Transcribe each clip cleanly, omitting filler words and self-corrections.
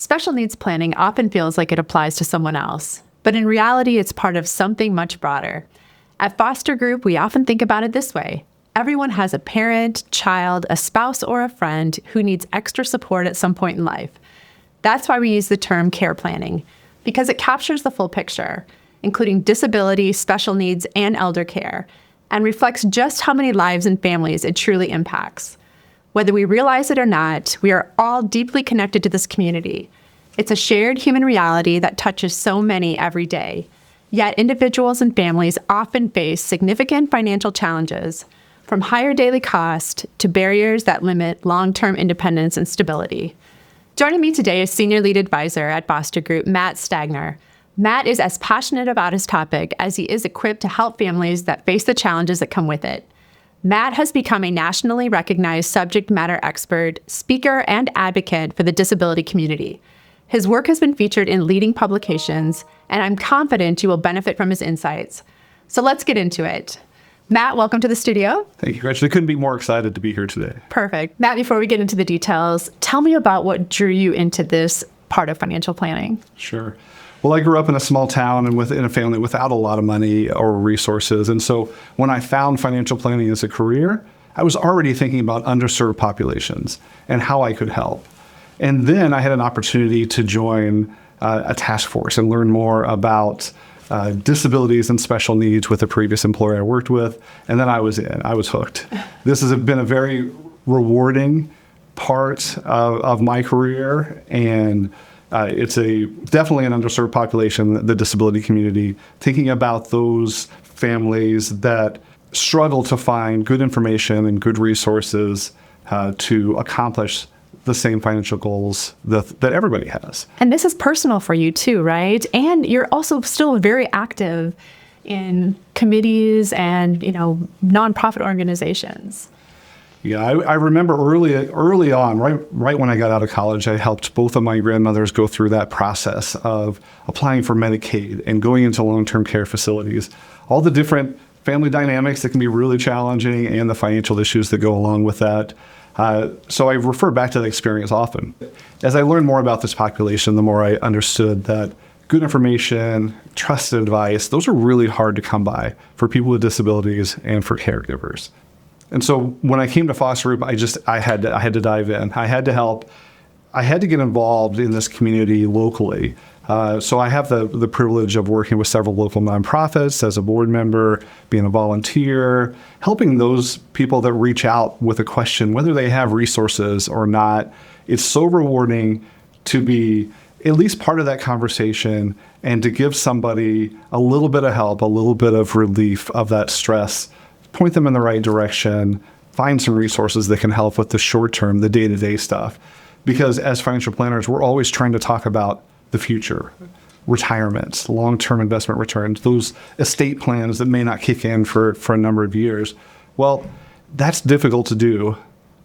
Special needs planning often feels like it applies to someone else, but in reality, it's part of something much broader. At Foster Group, we often think about it this way. Everyone has a parent, child, a spouse, or a friend who needs extra support at some point in life. That's why we use the term care planning, because it captures the full picture, including disability, special needs, and elder care, and reflects just how many lives and families it truly impacts. Whether we realize it or not, we are all deeply connected to this community. It's a shared human reality that touches so many every day. Yet individuals and families often face significant financial challenges, from higher daily cost to barriers that limit long-term independence and stability. Joining me today is Senior Lead Advisor at Foster Group, Matt Stagner. Matt is as passionate about his topic as he is equipped to help families that face the challenges that come with it. Matt has become a nationally recognized subject matter expert, speaker, and advocate for the disability community. His work has been featured in leading publications, and I'm confident you will benefit from his insights. So let's get into it. Matt, welcome to the studio. Thank you, Gretchen. I couldn't be more excited to be here today. Perfect. Matt, before we get into the details, tell me about what drew you into this part of financial planning. Sure. Well, I grew up in a small town and within a family without a lot of money or resources. And so when I found financial planning as a career, I was already thinking about underserved populations and how I could help. And then I had an opportunity to join a task force and learn more about disabilities and special needs with a previous employer I worked with. And then I was hooked. This has been a very rewarding part of my career. And it's definitely an underserved population, the disability community, thinking about those families that struggle to find good information and good resources to accomplish the same financial goals that everybody has. And this is personal for you too, right? And you're also still very active in committees and, nonprofit organizations. Yeah, I remember early on, right when I got out of college, I helped both of my grandmothers go through that process of applying for Medicaid and going into long-term care facilities. All the different family dynamics that can be really challenging and the financial issues that go along with that. So I refer back to that experience often. As I learned more about this population, the more I understood that good information, trusted advice, those are really hard to come by for people with disabilities and for caregivers. And so when I came to Foster Group, I had to dive in. I had to help. I had to get involved in this community locally. So I have the privilege of working with several local nonprofits as a board member, being a volunteer, helping those people that reach out with a question, whether they have resources or not. It's so rewarding to be at least part of that conversation and to give somebody a little bit of help, a little bit of relief of that stress, point them in the right direction, find some resources that can help with the short term, the day-to-day stuff. Because as financial planners, we're always trying to talk about the future, retirement, long-term investment returns, those estate plans that may not kick in for a number of years. Well, that's difficult to do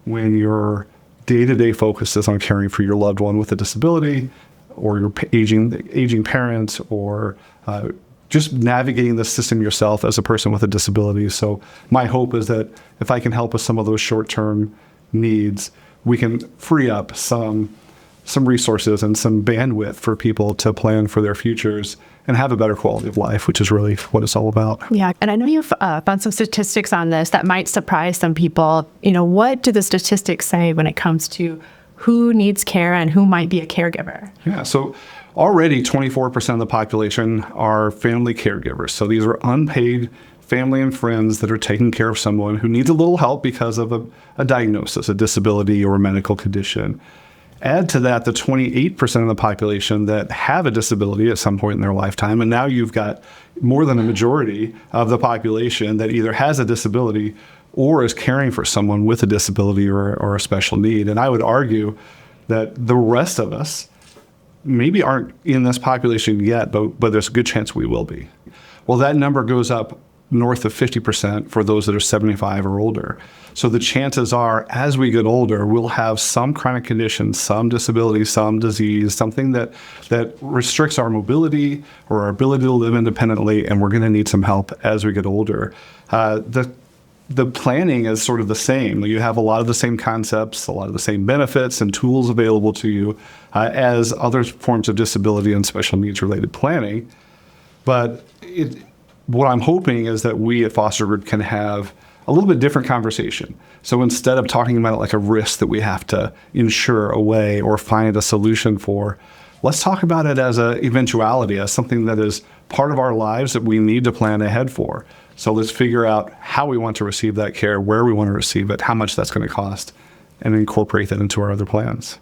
when your day-to-day focus is on caring for your loved one with a disability or your aging parent or just navigating the system yourself as a person with a disability. So my hope is that if I can help with some of those short-term needs, we can free up some resources and some bandwidth for people to plan for their futures and have a better quality of life, which is really what it's all about. Yeah, and I know you've found some statistics on this that might surprise some people. What do the statistics say when it comes to who needs care and who might be a caregiver? Yeah, so already 24% of the population are family caregivers. So these are unpaid family and friends that are taking care of someone who needs a little help because of a diagnosis, a disability, or a medical condition. Add to that the 28% of the population that have a disability at some point in their lifetime, and now you've got more than a majority of the population that either has a disability or is caring for someone with a disability or a special need. And I would argue that the rest of us maybe aren't in this population yet, but there's a good chance we will be. Well, that number goes up north of 50% for those that are 75 or older. So the chances are, as we get older, we'll have some chronic condition, some disability, some disease, something that restricts our mobility or our ability to live independently, and we're going to need some help as we get older. The the planning is sort of the same. You have a lot of the same concepts, a lot of the same benefits and tools available to you as other forms of disability and special needs related planning. But what I'm hoping is that we at Foster Group can have a little bit different conversation. So instead of talking about it like a risk that we have to insure away or find a solution for, let's talk about it as an eventuality, as something that is part of our lives that we need to plan ahead for. So let's figure out how we want to receive that care, where we want to receive it, how much that's going to cost, and incorporate that into our other plans.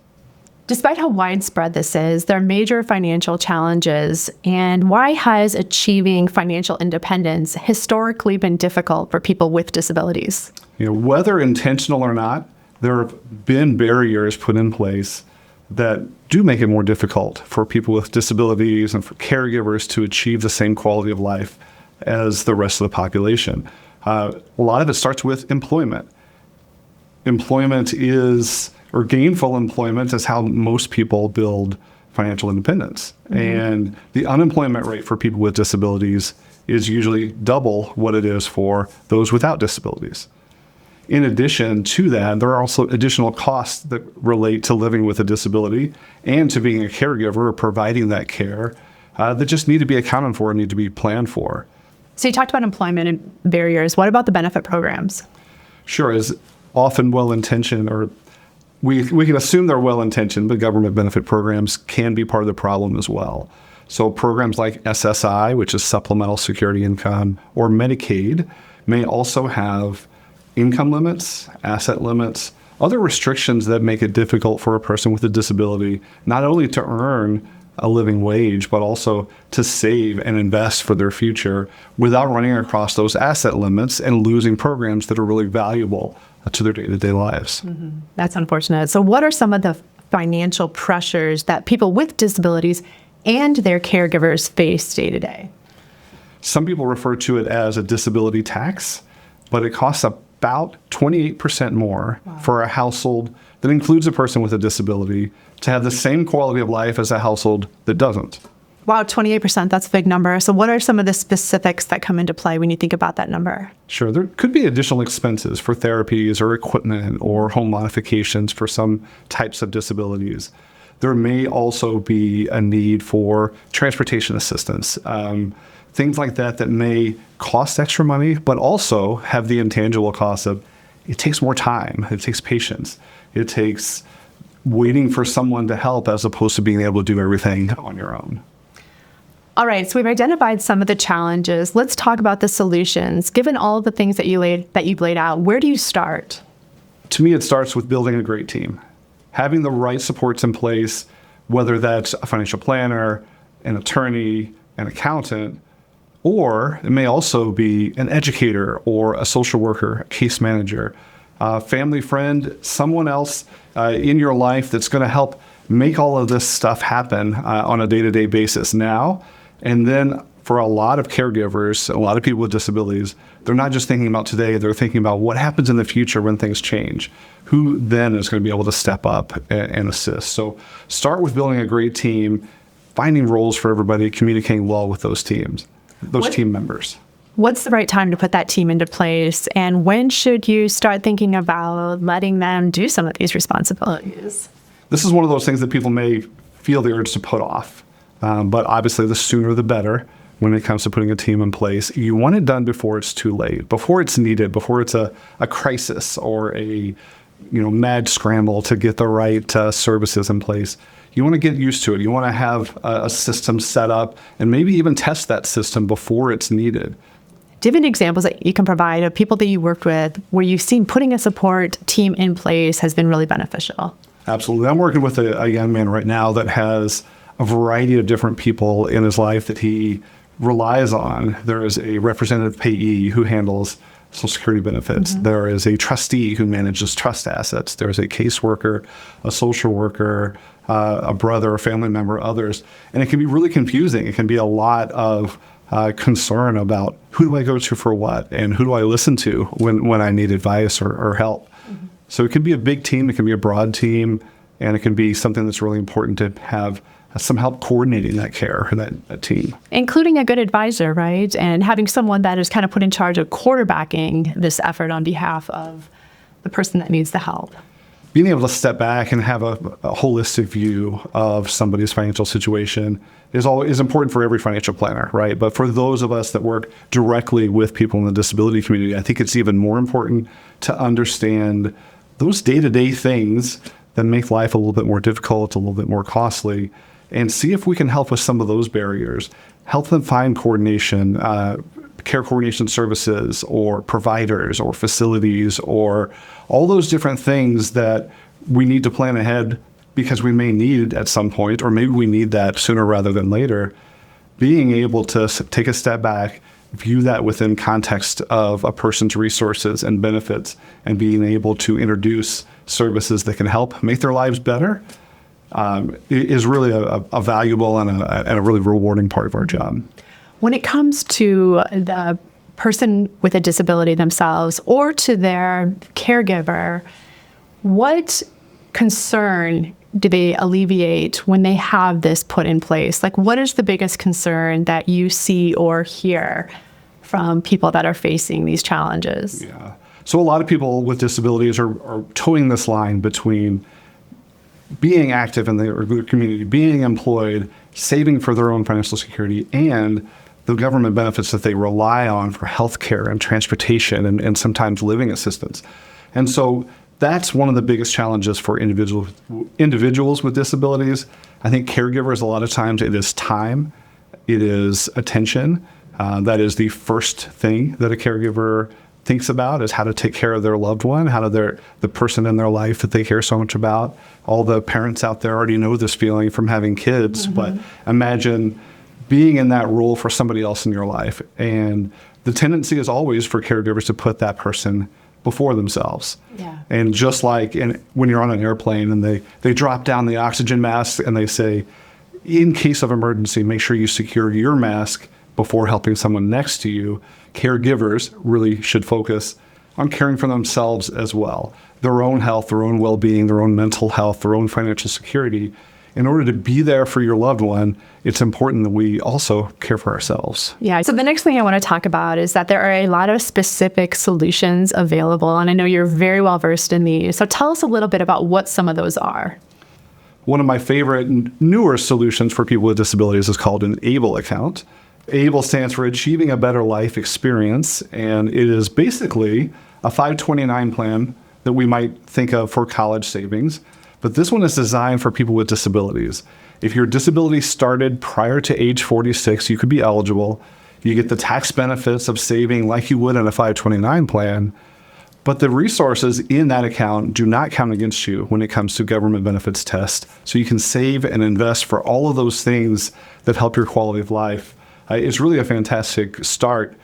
Despite how widespread this is, there are major financial challenges. And why has achieving financial independence historically been difficult for people with disabilities? Whether intentional or not, there have been barriers put in place that do make it more difficult for people with disabilities and for caregivers to achieve the same quality of life as the rest of the population. A lot of it starts with employment. Gainful employment is how most people build financial independence. Mm-hmm. And the unemployment rate for people with disabilities is usually double what it is for those without disabilities. In addition to that, there are also additional costs that relate to living with a disability and to being a caregiver or providing that care that just need to be accounted for and need to be planned for. So you talked about employment and barriers. What about the benefit programs? Sure, is often well-intentioned, or we can assume they're well-intentioned, but government benefit programs can be part of the problem as well. So programs like SSI, which is Supplemental Security Income, or Medicaid may also have income limits, asset limits, other restrictions that make it difficult for a person with a disability not only to earn a living wage, but also to save and invest for their future without running across those asset limits and losing programs that are really valuable to their day-to-day lives. Mm-hmm. That's unfortunate. So what are some of the financial pressures that people with disabilities and their caregivers face day to day? Some people refer to it as a disability tax, but it costs about 28% more for a household that includes a person with a disability to have the same quality of life as a household that doesn't. Wow, 28%, that's a big number. So what are some of the specifics that come into play when you think about that number? Sure, there could be additional expenses for therapies or equipment or home modifications for some types of disabilities. There may also be a need for transportation assistance, things like that may cost extra money, but also have the intangible cost of it takes more time, it takes patience, it takes waiting for someone to help as opposed to being able to do everything on your own. All right, so we've identified some of the challenges. Let's talk about the solutions. Given all of the things that you've laid out, where do you start? To me, it starts with building a great team. Having the right supports in place, whether that's a financial planner, an attorney, an accountant, or it may also be an educator or a social worker, a case manager, a family friend, someone else in your life that's going to help make all of this stuff happen on a day-to-day basis now. And then for a lot of caregivers, a lot of people with disabilities, they're not just thinking about today, they're thinking about what happens in the future when things change. Who then is going to be able to step up and assist? So start with building a great team, finding roles for everybody, communicating well with those teams, team members. What's the right time to put that team into place? And when should you start thinking about letting them do some of these responsibilities? This is one of those things that people may feel the urge to put off. But obviously, the sooner the better when it comes to putting a team in place. You want it done before it's too late, before it's needed, before it's a crisis or a mad scramble to get the right services in place. You want to get used to it. You want to have a system set up and maybe even test that system before it's needed. Do you have any examples that you can provide of people that you worked with where you've seen putting a support team in place has been really beneficial? Absolutely. I'm working with a young man right now that has a variety of different people in his life that he relies on. There is a representative payee who handles Social Security benefits. Mm-hmm. There is a trustee who manages trust assets. There's a caseworker, a social worker, a brother, a family member, others. And it can be really confusing. It can be a lot of concern about who do I go to for what and who do I listen to when I need advice or help. Mm-hmm. So it can be a big team. It can be a broad team. And it can be something that's really important to have some help coordinating that care, that team. Including a good advisor, right? And having someone that is kind of put in charge of quarterbacking this effort on behalf of the person that needs the help. Being able to step back and have a holistic view of somebody's financial situation is important for every financial planner, right? But for those of us that work directly with people in the disability community, I think it's even more important to understand those day-to-day things that make life a little bit more difficult, a little bit more costly, and see if we can help with some of those barriers. Help them find coordination, care coordination services, or providers, or facilities, or all those different things that we need to plan ahead because we may need at some point, or maybe we need that sooner rather than later. Being able to take a step back, view that within context of a person's resources and benefits, and being able to introduce services that can help make their lives better is really a valuable and a really rewarding part of our job. When it comes to the person with a disability themselves or to their caregiver, what concern do they alleviate when they have this put in place? Like, what is the biggest concern that you see or hear from people that are facing these challenges? Yeah. So a lot of people with disabilities are towing this line between being active in their community, being employed, saving for their own financial security, and the government benefits that they rely on for healthcare and transportation and sometimes living assistance. And so that's one of the biggest challenges for individuals with disabilities. I think caregivers, a lot of times, it is time, it is attention. That is the first thing that a caregiver thinks about, is how to take care of their loved one, how to the person in their life that they care so much about. All the parents out there already know this feeling from having kids, but imagine being in that role for somebody else in your life. And the tendency is always for caregivers to put that person before themselves. Yeah. And just like when you're on an airplane and they drop down the oxygen mask and they say, in case of emergency, make sure you secure your mask before helping someone next to you. Caregivers really should focus on caring for themselves as well. Their own health, their own well-being, their own mental health, their own financial security. In order to be there for your loved one, it's important that we also care for ourselves. Yeah. So the next thing I want to talk about is that there are a lot of specific solutions available, and I know you're very well versed in these. So tell us a little bit about what some of those are. One of my favorite newer solutions for people with disabilities is called an ABLE account. ABLE stands for Achieving a Better Life Experience, and it is basically a 529 plan that we might think of for college savings. But this one is designed for people with disabilities. If your disability started prior to age 46, you could be eligible. You get the tax benefits of saving like you would in a 529 plan. But the resources in that account do not count against you when it comes to government benefits test. So you can save and invest for all of those things that help your quality of life. It's really a fantastic start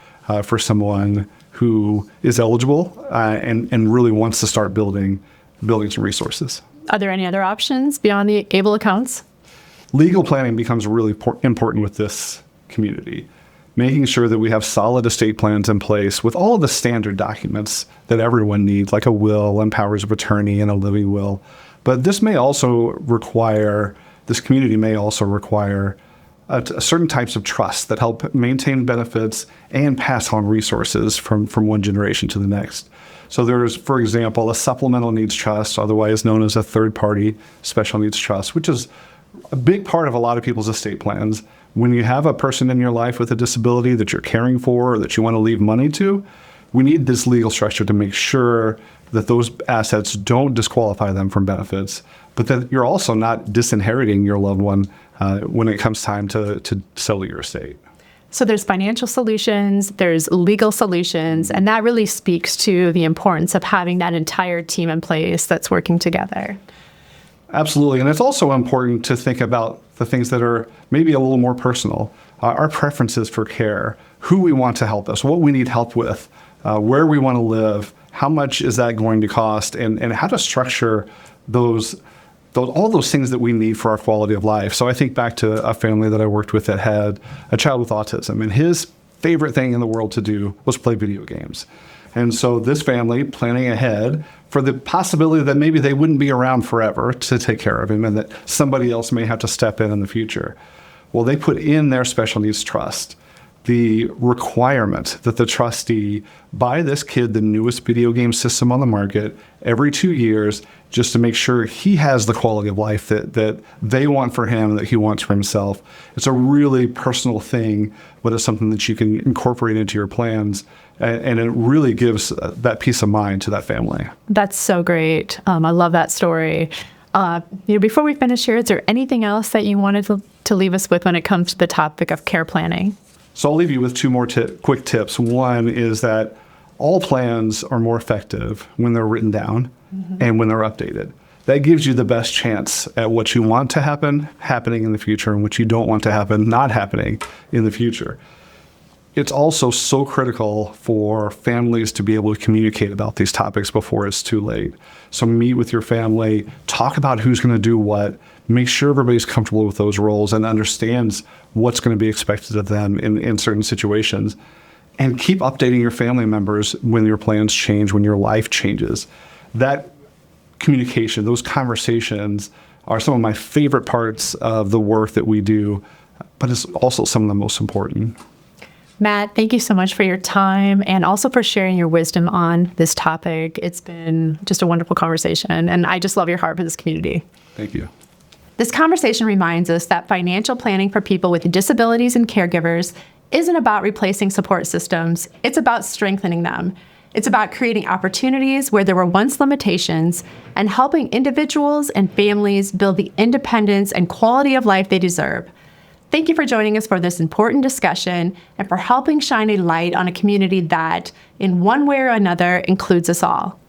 for someone who is eligible and really wants to start building some resources. Are there any other options beyond the ABLE accounts? Legal planning becomes really important with this community. Making sure that we have solid estate plans in place with all of the standard documents that everyone needs, like a will and powers of attorney and a living will. But this community may also require certain types of trusts that help maintain benefits and pass on resources from one generation to the next. So there's, for example, a supplemental needs trust, otherwise known as a third-party special needs trust, which is a big part of a lot of people's estate plans. When you have a person in your life with a disability that you're caring for or that you want to leave money to, we need this legal structure to make sure that those assets don't disqualify them from benefits, but that you're also not disinheriting your loved one when it comes time to sell your estate. So there's financial solutions, there's legal solutions, and that really speaks to the importance of having that entire team in place that's working together. Absolutely. And it's also important to think about the things that are maybe a little more personal, our preferences for care, who we want to help us, what we need help with, where we want to live, how much is that going to cost, and how to structure all those things that we need for our quality of life. So I think back to a family that I worked with that had a child with autism, and his favorite thing in the world to do was play video games. And so this family planning ahead for the possibility that maybe they wouldn't be around forever to take care of him and that somebody else may have to step in the future. Well, they put in their special needs trust the requirement that the trustee buy this kid the newest video game system on the market every 2 years just to make sure he has the quality of life that they want for him, that he wants for himself. It's a really personal thing, but it's something that you can incorporate into your plans, and it really gives that peace of mind to that family. That's so great. I love that story. Before we finish here, is there anything else that you wanted to leave us with when it comes to the topic of care planning? So I'll leave you with two more quick tips. One is that all plans are more effective when they're written down and when they're updated. That gives you the best chance at what you want to happen happening in the future and what you don't want to happen not happening in the future. It's also so critical for families to be able to communicate about these topics before it's too late. So meet with your family, talk about who's going to do what, make sure everybody's comfortable with those roles and understands what's going to be expected of them in certain situations. And keep updating your family members when your plans change, when your life changes. That communication, those conversations are some of my favorite parts of the work that we do, but it's also some of the most important. Matt, thank you so much for your time and also for sharing your wisdom on this topic. It's been just a wonderful conversation, and I just love your heart for this community. Thank you. This conversation reminds us that financial planning for people with disabilities and caregivers isn't about replacing support systems. It's about strengthening them. It's about creating opportunities where there were once limitations and helping individuals and families build the independence and quality of life they deserve. Thank you for joining us for this important discussion and for helping shine a light on a community that, in one way or another, includes us all.